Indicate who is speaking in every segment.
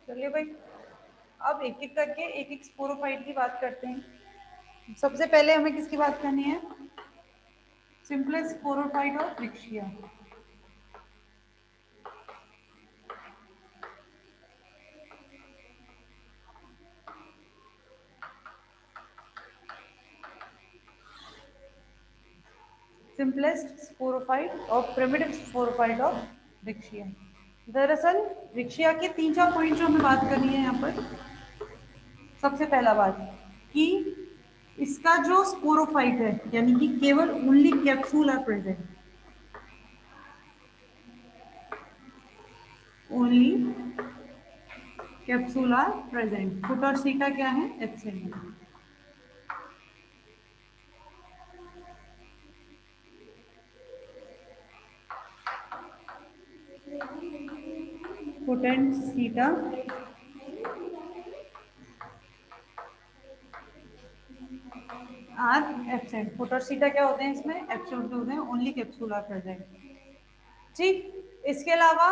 Speaker 1: चलिए भाई, अब एक एक करके एक एक स्पोरोफाइट की बात करते हैं। सबसे पहले हमें किसकी बात करनी है? Simplest sporophyte of रिक्शिया। Simplest sporophyte और प्रिमिटिव स्पोरोफाइट ऑफ रिक्शिया। दरअसल रिक्शिया के 3-4 पॉइंट जो हमें बात करनी है यहाँ पर। सबसे पहला बात कि इसका जो स्पोरोफाइट है, यानी कि केवल only capsule are present. Only capsule are present. Foot और सीटा क्या है? Absent. Foot and seta are absent. Foot और सीटा क्या होते हैं? इसमें एब्सेंट होते हैं। Only capsule are present. ठीक, इसके अलावा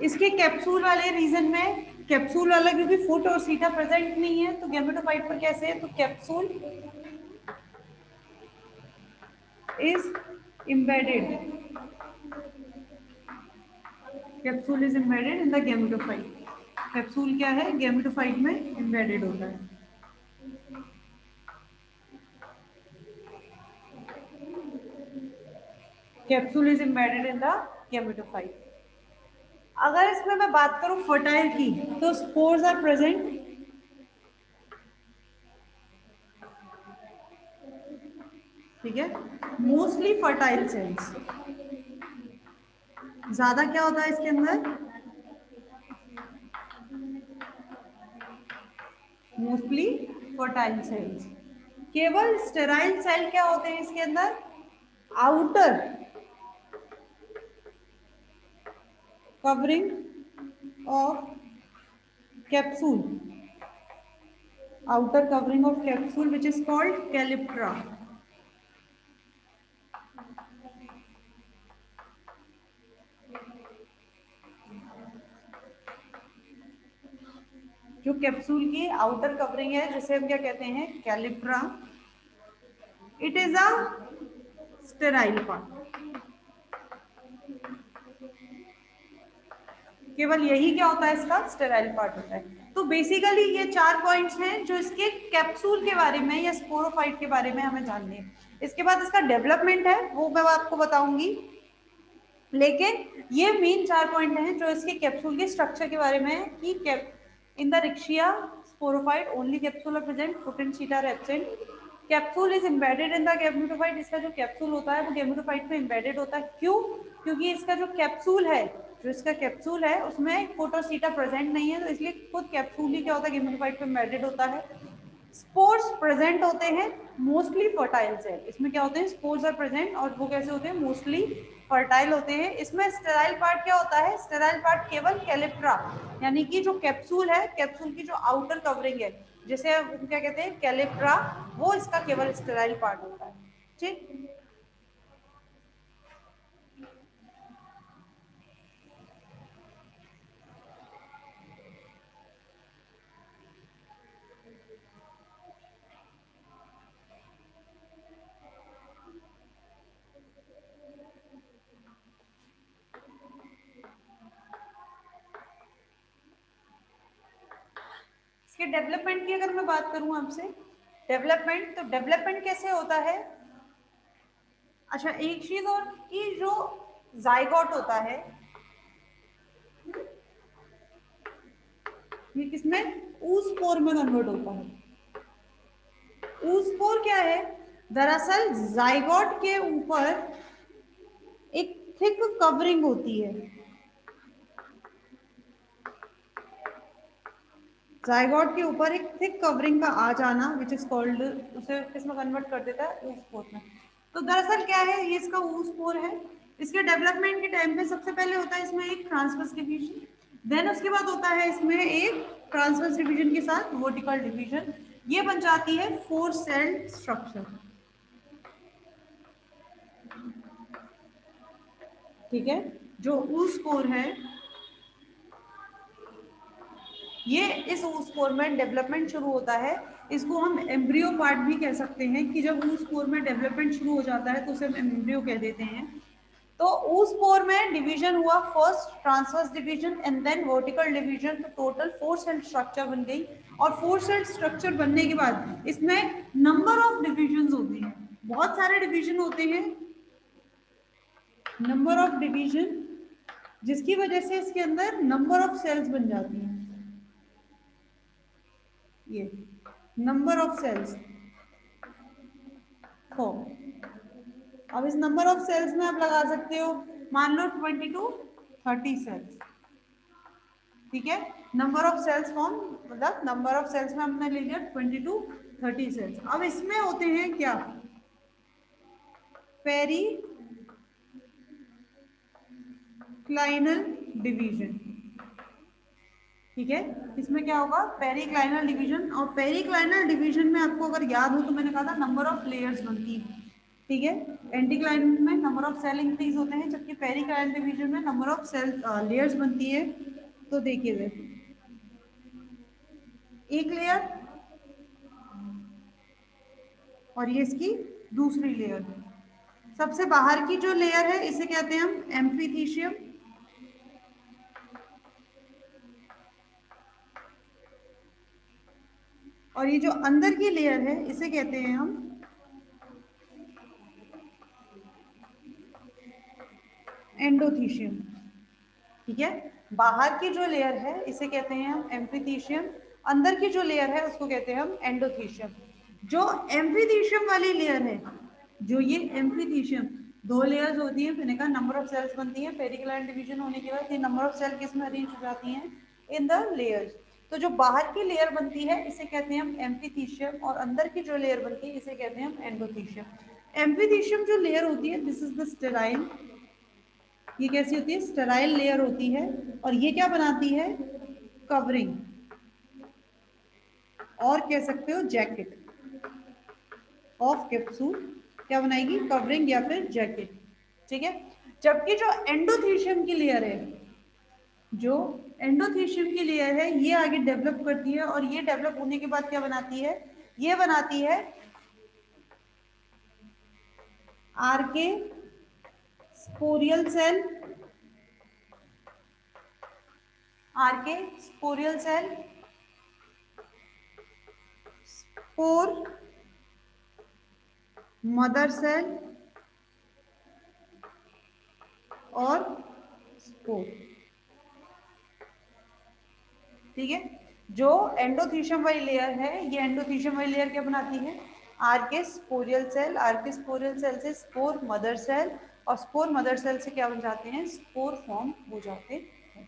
Speaker 1: इसके कैप्सूल वाले रीजन में, कैप्सूल वाला क्योंकि फुट और सीटा प्रेजेंट नहीं है, तो गैमेटोफाइट पर कैसे है? तो capsule is embedded, capsule is embedded in the gametophyte. Capsule क्या है? गैमेटोफाइट में embedded होता है। Capsule is embedded in the gametophyte. अगर इसमें मैं बात करूं फर्टाइल की, तो स्पोर्स आर प्रेजेंट। ठीक है, मोस्टली फर्टाइल सेल्स। ज्यादा क्या होता है इसके अंदर? Mostly fertile cells. केवल स्टेराइल सेल क्या होते हैं इसके अंदर? Outer covering of capsule, outer covering of capsule which is called calyptra. जो कैप्सूल की आउटर कवरिंग है, जिसे हम क्या कहते हैं? Calyptra. It is a sterile part. केवल यही क्या होता है? इसका स्टेराइल पार्ट होता है। तो बेसिकली ये 4 पॉइंट्स हैं जो इसके कैप्सूल के बारे में या स्पोरोफाइट के बारे में हमें जानने हैं। इसके बाद इसका डेवलपमेंट है, वो मैं आपको बताऊंगी। लेकिन ये मेन 4 पॉइंट हैं जो इसके कैप्सूल के स्ट्रक्चर के बारे में है कि in the Riccia sporophyte only capsule are present, foot and seta are absent. Capsule is embedded in the gametophyte. इसका जो कैप्सूल होता है वो गैमेटोफाइट में एम्बेडेड होता है। क्यों? क्योंकि इसका जो कैप्सूल है, जो इसका कैप्सूल है उसमें फुट और सीटा प्रेजेंट नहीं है, तो इसलिए खुद कैप्सूल ही क्या होता है? गैमेटोफाइट में एम्बेडेड होता है। स्पोर्स प्रेजेंट होते हैं मोस्टली फर्टाइल सेल। इसमें क्या होते हैं? स्पोर्स आर प्रेजेंट, और वो कैसे होते हैं? मोस्टली फर्टाइल होते हैं। इसमें स्टेराइल पार्ट क्या होता है? स्टेराइल पार्ट केवल कैलिप्ट्रा, यानी कि जो कैप्सूल है, कैप्सूल की जो आउटर कवरिंग है, जिसे हम क्या कहते हैं? कैलिप्ट्रा, वो इसका केवल स्टेराइल पार्ट होता है। ठीक, इसके डेवलपमेंट की अगर मैं बात करूं आपसे, डेवलपमेंट, तो डेवलपमेंट कैसे होता है? अच्छा, एक चीज और, कि जो जाइगोट होता है, ये किसमें? ऊस्पोर में कन्वर्ट होता है। ऊस्पोर क्या है? दरअसल जाइगोट के ऊपर एक थिक कवरिंग होती है। जाइगोट के ऊपर एक थिक कवरिंग का आ जाना विच इज कॉल्ड, उसे किसमें कन्वर्ट कर देता है? ऊस्पोर में। तो दरअसल क्या है? ये इसका ऊस्पोर है। इसके डेवलपमेंट के टाइम पे सबसे पहले होता है इसमें एक ट्रांसवर्स डिवीजन, देन उसके बाद होता है इसमें एक ट्रांसवर्स डिवीजन के साथ वर्टिकल डिवीजन। ये बन जाती है 4 सेल स्ट्रक्चर। ठीक है, जो ऊस्पोर है ये इस oospore में डेवलपमेंट शुरू होता है। इसको हम एम्ब्रियो पार्ट भी कह सकते हैं कि जब oospore में डेवलपमेंट शुरू हो जाता है तो उसे हम एम्ब्रियो कह देते हैं। तो oospore में डिवीजन हुआ, first transverse division and then vertical division, तो टोटल 4 सेल स्ट्रक्चर बन गई। और 4 सेल स्ट्रक्चर बनने के बाद इसमें नंबर ऑफ डिविजन होते हैं, बहुत सारे डिवीजन होते हैं, नंबर ऑफ डिवीजन, जिसकी वजह से इसके अंदर नंबर ऑफ सेल्स बन जाती हैं। ये नंबर ऑफ सेल्स को, अब इस नंबर ऑफ सेल्स में आप लगा सकते हो, मान लो 20 to 30 सेल्स, ठीक है। नंबर ऑफ सेल्स फॉर्म, मतलब नंबर ऑफ सेल्स में हमने ले लिया 20 to 30 सेल्स। अब इसमें होते हैं क्या, पेरी क्लाइनल डिवीजन, ठीक है। इसमें क्या होगा, पेरिक्लाइनल डिवीजन। और पेरिक्लाइनल डिवीजन में आपको अगर याद हो तो मैंने कहा था नंबर ऑफ लेयर्स बनती है, ठीक है। एंटीक्लाइनल में नंबर ऑफ सेल इंक्रीज होते हैं, जबकि पेरिक्लाइनल डिवीजन में नंबर ऑफ सेल लेयर्स बनती है। तो देखिए एक लेयर और ये इसकी दूसरी लेयर। सबसे बाहर की जो लेयर है इसे कहते हैं हम एम्फीथीशियम, और ये जो अंदर की लेयर है इसे कहते हैं हम एंडोथीशियम, ठीक है। बाहर की जो लेयर है इसे कहते हैं हम एम्फीथीशियम, अंदर की जो लेयर है उसको कहते हैं हम एंडोथीशियम। जो एम्फीथीशियम वाली लेयर है, जो ये एम्फीथीशियम, दो लेयर्स होती है, मैंने कहा नंबर ऑफ सेल्स बनती है, पेरिक्लाइन डिवीजन होने के बाद ये नंबर ऑफ सेल किस में अरेंज हो जाती हैं, इन द लेयर्स। तो जो बाहर की लेयर बनती है इसे कहते हैं हम एम्फीथीशियम, और अंदर की जो लेयर बनती है इसे कहते हैं हम एंडोथीशियम। एम्फीथीशियम जो लेयर होती है, दिस इज द स्टेराइल, ये कैसी होती है, स्टेराइल लेयर होती है, और ये क्या बनाती है, कवरिंग, और कह सकते हो जैकेट ऑफ कैप्सूल, क्या बनाएगी, कवरिंग या फिर जैकेट, ठीक है। जबकि जो एंडोथीशियम की लेयर है, जो एंडोथीशियम की लेयर है ये आगे डेवलप करती है, और ये डेवलप होने के बाद क्या बनाती है, ये बनाती है archesporial cell, archesporial cell, spore mother cell और स्पोर, ठीक है। जो एंडोथीशियम वाली लेयर है, ये एंडोथीशियम वाली लेयर क्या बनाती है, आर्के स्पोरियल सेल, आर्के स्पोरियल सेल से स्पोर मदर सेल, और स्पोर मदर सेल से क्या बन जाते हैं, स्पोर फॉर्म हो जाते हैं।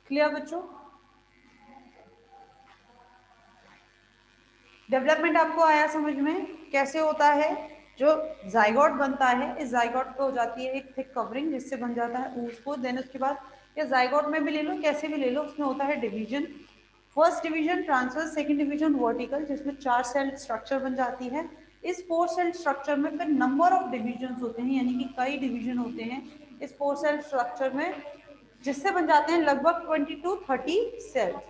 Speaker 1: क्लियर बच्चों, डेवलपमेंट आपको आया समझ में, कैसे होता है। जो जाइगोट बनता है, इस जाइगोट पे हो जाती है एक थिक कवरिंग, जिससे बन जाता है ऊसपोर। देन उसके बाद या जाइगोट में भी ले लो, कैसे भी ले लो, उसमें होता है division, first division transverse, second division vertical, जिसमें 4 सेल स्ट्रक्चर बन जाती है। इस 4 सेल स्ट्रक्चर में फिर नंबर ऑफ डिविजन होते हैं, यानी कि कई डिवीजन होते हैं इस 4 सेल स्ट्रक्चर में, जिससे बन जाते हैं लगभग 20 to 30 सेल्स।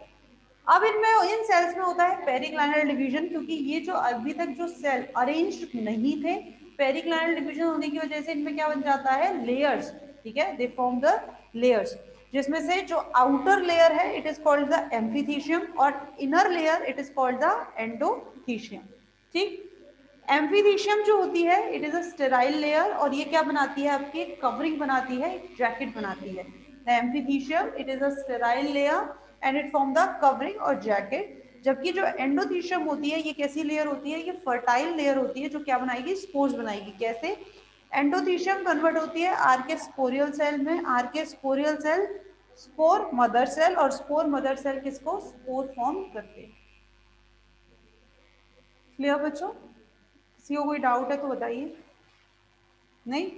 Speaker 1: अब इनमें, इन सेल्स में होता है पेरिक्लाइनल डिवीजन, क्योंकि ये जो अभी तक जो सेल अरेंज्ड नहीं थे, पेरिक्लाइनल डिवीजन होने की वजह से इनमें क्या बन जाता है, लेयर्स, ठीक है, दे फॉर्म द लेयर्स, जिसमें से जो आउटर लेयर है इट इज कॉल्ड द एम्फीथीशियम, और inner layer it is called the endothecium, ठीक। एम्फीथीशियम जो होती है it is a sterile layer, और ये क्या बनाती है, आपकी कवरिंग बनाती है, जैकेट बनाती है। The amphithecium it is a sterile layer and it form the covering और जैकेट। जबकि जो एंडोथीशियम होती है ये कैसी लेयर होती है, ये फर्टाइल लेयर होती है, जो क्या बनाएगी, स्पोर्स बनाएगी। कैसे, एंडोथीशियम कन्वर्ट होती है आर्के स्पोरियल सेल में, आर्के स्पोरियल सेल स्पोर मदर सेल, और स्पोर मदर सेल किसको, स्पोर फॉर्म करते हैं। क्लियर बच्चों, किसी को कोई डाउट है तो बताइए, नहीं।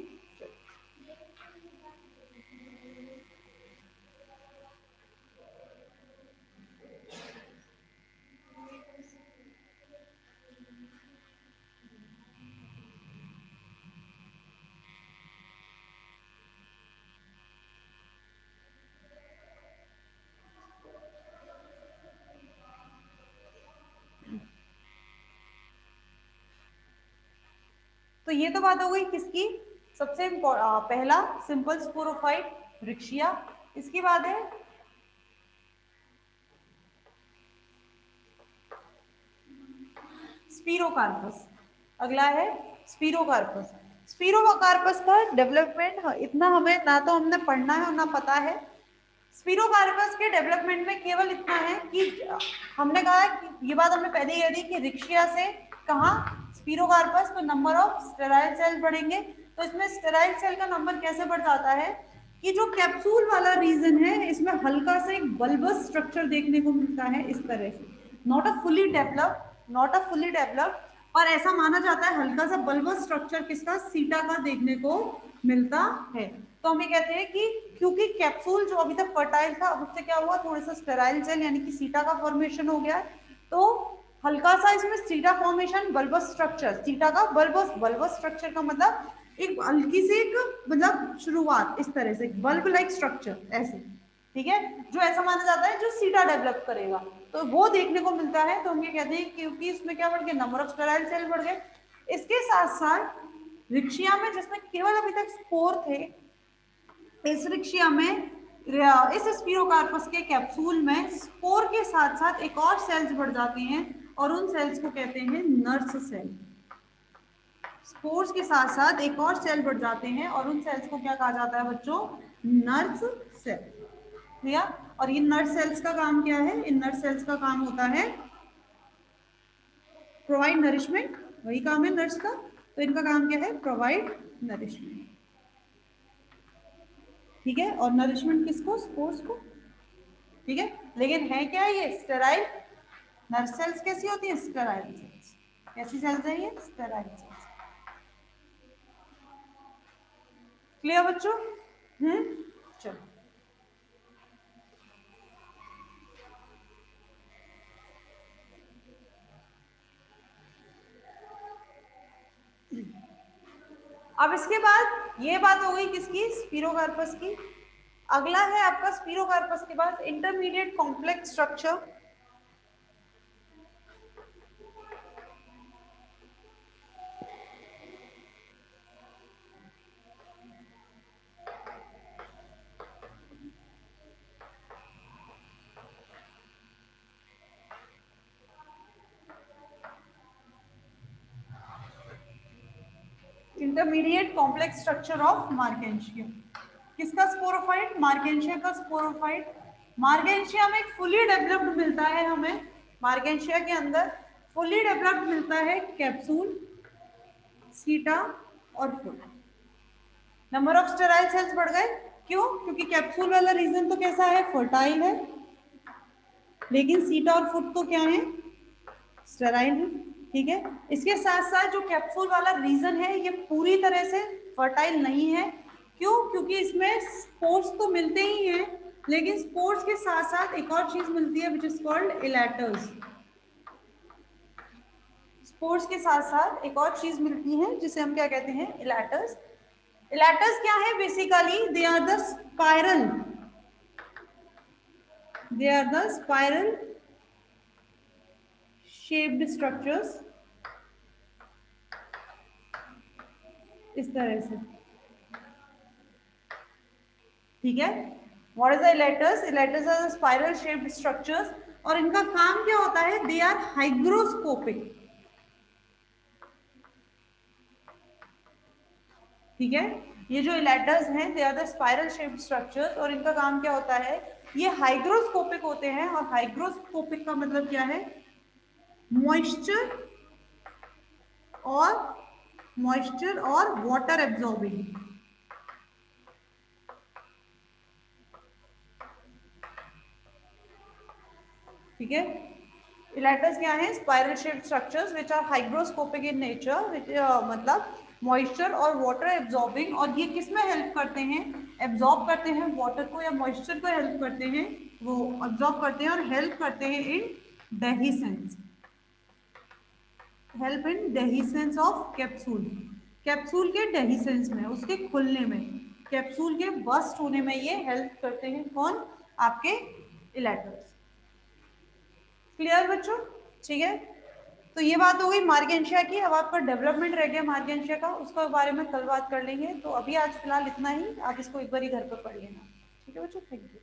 Speaker 1: ये तो बात हो गई किसकी, सबसे पहला सिंपल स्पोरोफाइट रिक्शिया। इसके बाद है स्पीरोकार्पस। अगला है स्पीरोकार्पस। स्पीरोकार्पस का डेवलपमेंट इतना हमें ना तो हमने पढ़ना है और ना पता है। स्पीरोकार्पस के डेवलपमेंट में केवल इतना है कि हमने कहा कि ये बात हमने पहले कह दी कि रिक्शिया से कहाँ स्पीरोकार्पस, तो नंबर ऑफ स्टेराइल सेल बढ़ेंगे। तो इसमें स्टेराइल सेल का नंबर कैसे बढ़ जाता है कि जो कैप्सूल वाला रीजन है इसमें हल्का सा एक बल्बस स्ट्रक्चर देखने को मिलता है इस तरह से, नॉट अ फुली डेवलप्ड, और ऐसा माना जाता है हल्का सा बल्बस स्ट्रक्चर किसका, सीटा का देखने को मिलता है। तो हम ये कहते हैं कि क्योंकि कैप्सूल जो अभी तक फर्टाइल था, अब उससे क्या हुआ, थोड़ा सा स्टेराइल सेल यानी कि सीटा का फॉर्मेशन हो गया है। तो हल्का सा इसमें सीटा फॉर्मेशन, बल्बस स्ट्रक्चर, सीटा का बल्बस स्ट्रक्चर का मतलब एक हल्की सी एक मतलब शुरुआत इस तरह से बल्ब लाइक स्ट्रक्चर ऐसे, ठीक है, जो ऐसा माना जाता है जो सीटा डेवलप करेगा, तो वो देखने को मिलता है। तो हम ये कहते हैं क्योंकि इसमें क्या बढ़ गया, नंबर ऑफ स्टेराइल सेल बढ़ गए। इसके साथ साथ रिक्शिया में जिसमें केवल अभी तक स्पोर थे, इस रिक्शिया में इस स्पीरोकार्पस के कैप्सूल में स्पोर के साथ साथ एक और सेल्स बढ़ जाते हैं और उन सेल्स को कहते हैं नर्स सेल। स्पोर्स के साथ साथ एक और सेल बढ़ जाते हैं और उन सेल्स को क्या कहा जाता है बच्चों, नर्स सेल। भैया, और ये नर्स सेल्स का काम क्या है, इन नर्स सेल्स का काम होता है प्रोवाइड नरिशमेंट, वही काम है नर्स का। तो इनका काम क्या है, प्रोवाइड नरिशमेंट, ठीक है, और नरिशमेंट किसको, स्पोर्स को, ठीक है। लेकिन है क्या ये स्टेराइल, नर्स सेल्स कैसी होती है, स्टेराइल सेल्स। कैसी सेल्स है ये, स्टेराइल सेल्स। क्लियर बच्चों? चलो, अब इसके बाद ये बात हो गई किसकी, स्पीरोकार्पस की। अगला है आपका स्पीरोकार्पस के बाद intermediate complex structure. Intermediate complex structure of Marchantia. किसका स्पोरोफाइट, मार्केंशिया का स्पोरोफाइट। मार्केंशिया में एक फुली डेवलप्ड मिलता है हमें, मार्केंशिया के अंदर फुली डेवलप्ड मिलता है कैप्सूल, सीटा और foot. Number of sterile cells बढ़ गए, क्यों, क्योंकि कैप्सूल वाला रीजन तो कैसा है, फर्टाइल है, लेकिन सीटा और फुट तो क्या है, स्टेराइल है, ठीक है। इसके साथ साथ जो कैप्सूल वाला रीजन है ये पूरी तरह से फर्टाइल नहीं है, क्यों, क्योंकि इसमें स्पोर्स तो मिलते ही हैं, लेकिन स्पोर्स के साथ साथ एक और चीज मिलती है विच इज कॉल्ड इलेटर्स। स्पोर्स के साथ साथ एक और चीज मिलती है जिसे हम क्या कहते हैं, इलेटर्स। इलेटर्स क्या है, basically they are the spiral, they are the spiral shaped structures, इस तरह से, ठीक है। What is the elaters, elaters are spiral shaped structures, और इनका काम क्या होता है, दे आर हाइग्रोस्कोपिक, ठीक है। ये जो इलेटर्स हैं they are the spiral shaped structures, और इनका काम क्या होता है, ये हाइग्रोस्कोपिक होते हैं, और हाइग्रोस्कोपिक का मतलब क्या है, मॉइस्चर और वाटर एब्जॉर्बिंग, ठीक है। इलेटर्स क्या है, spiral shaped structures which are hygroscopic in nature, which मतलब मॉइस्चर और वाटर एब्जॉर्बिंग, और ये किस में हेल्प करते हैं, एब्जॉर्ब करते हैं वाटर को या मॉइस्चर को हेल्प करते हैं, वो एब्जॉर्ब करते हैं और हेल्प करते हैं in dehiscence, help in dehiscence of capsule, capsule के डेहिसेंस में, उसके खुलने में, कैप्सूल के बस्ट होने में ये हेल्प करते हैं, कौन, आपके इलेटर्स। क्लियर बच्चों, ठीक है। तो ये बात हो गई मार्गेंशिया की। अब आपका डेवलपमेंट रह गया मार्गेंशिया का, उसके बारे में कल बात कर लेंगे। तो अभी आज फिलहाल इतना ही, आप इसको एक बार ही घर पर पढ़ लेना। ठीक है बच्चों, थैंक यू।